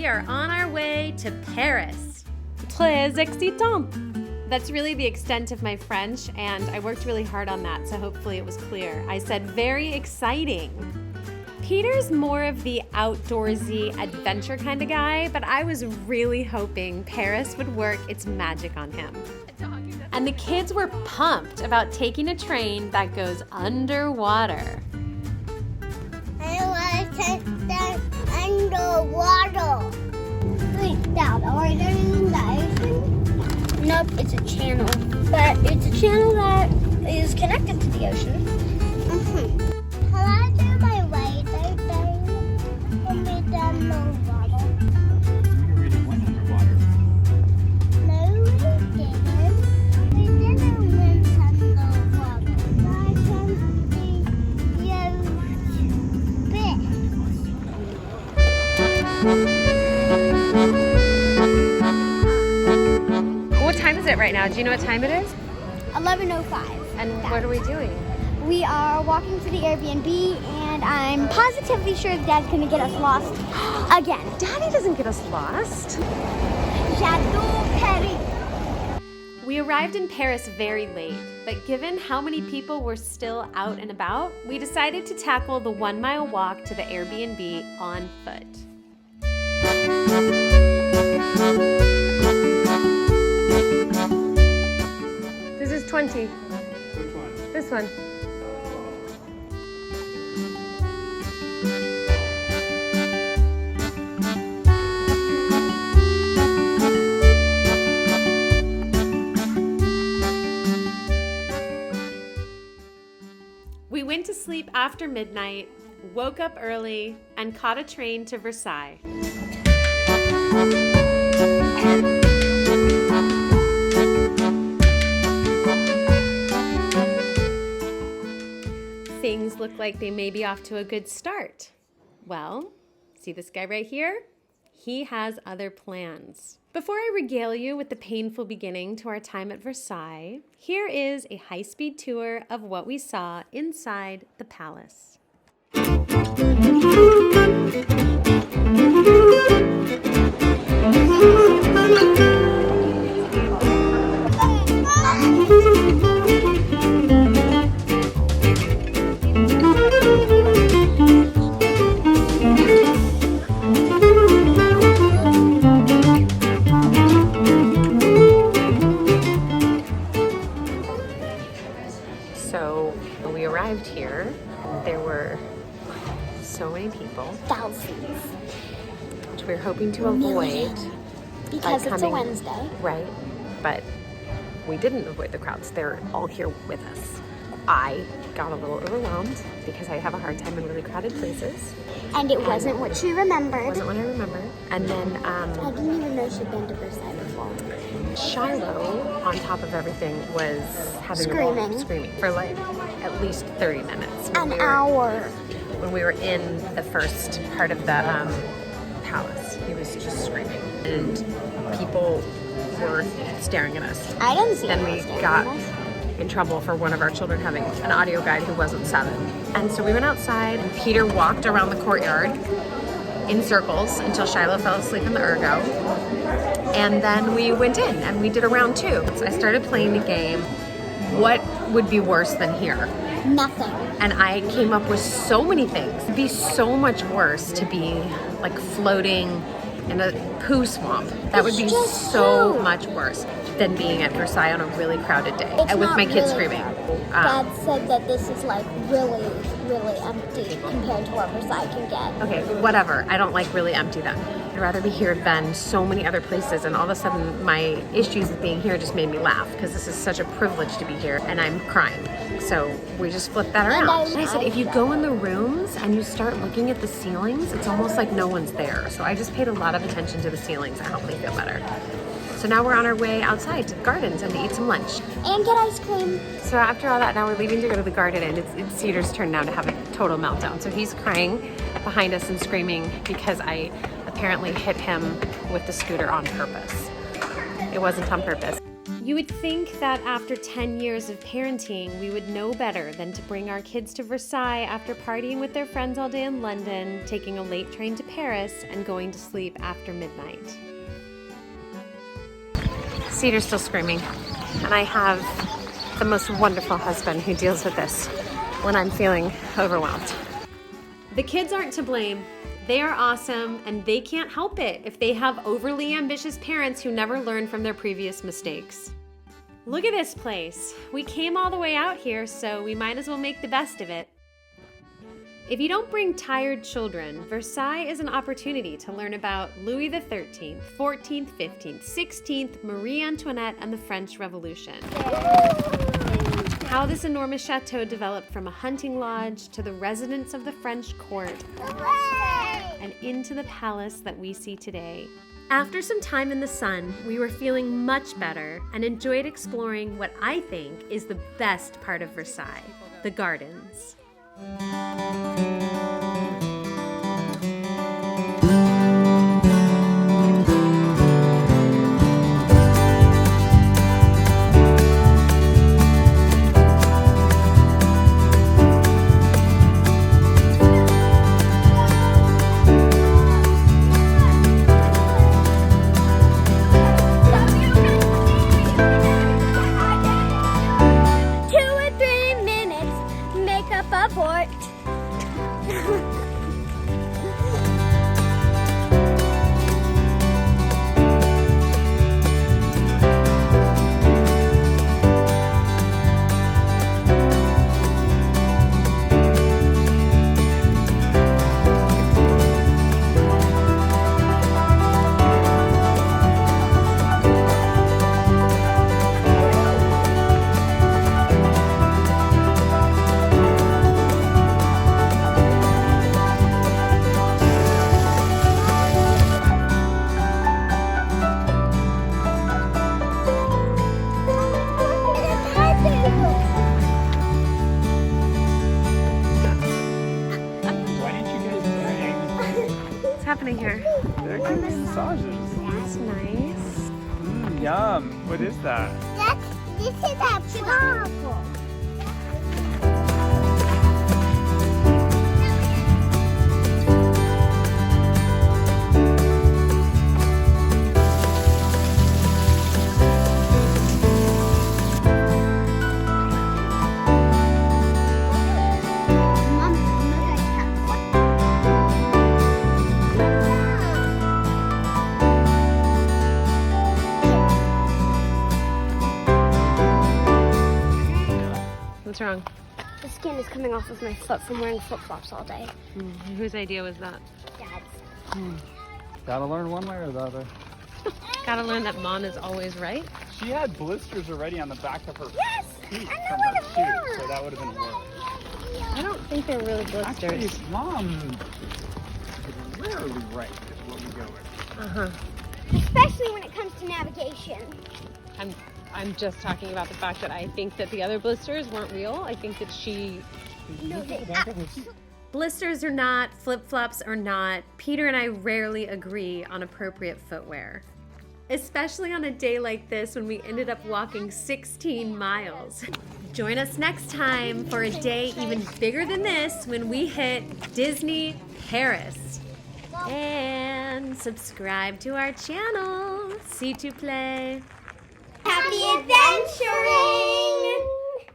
we are on our way to Paris. Très excitant. That's really the extent of my French, and I worked really hard on that, so hopefully it was clear. I said very exciting. Peter's more of the outdoorsy adventure kind of guy, but I was really hoping Paris would work its magic on him. And the kids were pumped about taking a train that goes underwater. I want to take them underwater. Wait, Dad, are we going in the ocean? Nope, it's a channel. But it's a channel that is connected to the ocean. Can I do my radar thing? Put me down the water. We already went underwater. No, we didn't. We didn't went underwater. I can see you big. What time is it right now? Do you know what time it is? 11:05. And what are we doing? We are walking to the Air BnB, and I'm positively sure Dad's gonna get us lost again. Daddy doesn't get us lost. Chateau Paris. We arrived in Paris very late, but given how many people were still out and about, we decided to tackle the 1-mile walk to the Airbnb on foot. This is 20. Which one? This one. We went to sleep after midnight, woke up early, and caught a train to Versailles. Things look like they may be off to a good start. Well, see this guy right here? He has other plans. Before I regale you with the painful beginning to our time at Versailles, here is a high-speed tour of what we saw inside the palace. So we arrived here, and there were so many people, Thousands. which we're hoping to avoid. Because by it's a coming- Wednesday. Right, but we didn't avoid the crowds. They're all here with us. I got a little overwhelmed because I have a hard time in really crowded places. And it wasn't what she remembered. Wasn't what I remember. And then I didn't even know she'd been to Versailles before. Shiloh, on top of everything, was having screaming for like at least 30 minutes. An hour. When we were in the first part of the palace, he was just screaming, and people were staring at us. I didn't see Then anyone we staring got at us. in trouble for one of our children having an audio guide who wasn't 7. And so we went outside, and Peter walked around the courtyard in circles until Shiloh fell asleep in the ergo. And then we went in and we did a round 2. So I started playing the game, what would be worse than here? Nothing. And I came up with so many things. It'd be so much worse to be like floating in a poo swamp. That would be It's just so poo. much worse than being at Versailles on a really crowded day It's and with not my kids really screaming. Dad said that this is like really, really empty compared to what Versailles can get. Okay, whatever. I don't like really empty then. I'd rather be here than so many other places, and all of a sudden my issues with being here just made me laugh because this is such a privilege to be here and I'm crying. So we just flipped that around. And I said, if you go in the rooms and you start looking at the ceilings, it's almost like no one's there. So I just paid a lot of attention to the ceilings. It helped me feel better. So now we're on our way outside to the gardens and to eat some lunch. And get ice cream. So after all that, now we're leaving to go to the garden, and it's Cedar's turn now to have a total meltdown. So he's crying behind us and screaming because I apparently hit him with the scooter on purpose. It wasn't on purpose. You would think that after 10 years of parenting, we would know better than to bring our kids to Versailles after partying with their friends all day in London, taking a late train to Paris, and going to sleep after midnight. Cedar's still screaming, and I have the most wonderful husband who deals with this when I'm feeling overwhelmed. The kids aren't to blame. They are awesome, and they can't help it if they have overly ambitious parents who never learn from their previous mistakes. Look at this place. We came all the way out here, so we might as well make the best of it. If you don't bring tired children, Versailles is an opportunity to learn about Louis XIII, 14th, 15th, 16th, Marie Antoinette, and the French Revolution. How this enormous chateau developed from a hunting lodge to the residence of the French court and into the palace that we see today. After some time in the sun, we were feeling much better and enjoyed exploring what I think is the best part of Versailles, the gardens. Happening here? They're getting massages. That's nice. Yum. What is that? This is a purple. What's wrong? The skin is coming off of my foot from wearing flip-flops all day. Whose idea was that? Dad's. Gotta learn one way or the other. Gotta learn that Mom is always right. She had blisters already on the back of her feet I from know her what shoe, it so was. that would have been worse. I don't think they're really Actually, blisters. Mom is rarely right is what we go with. Uh-huh. Especially when it comes to navigation. I'm just talking about the fact that I think that the other blisters weren't real. I think that she... No, they Blisters or not, flip-flops or not, Peter and I rarely agree on appropriate footwear. Especially on a day like this when we ended up walking 16 miles. Join us next time for a day even bigger than this when we hit Disney Paris. And subscribe to our channel. See to play. Happy adventuring!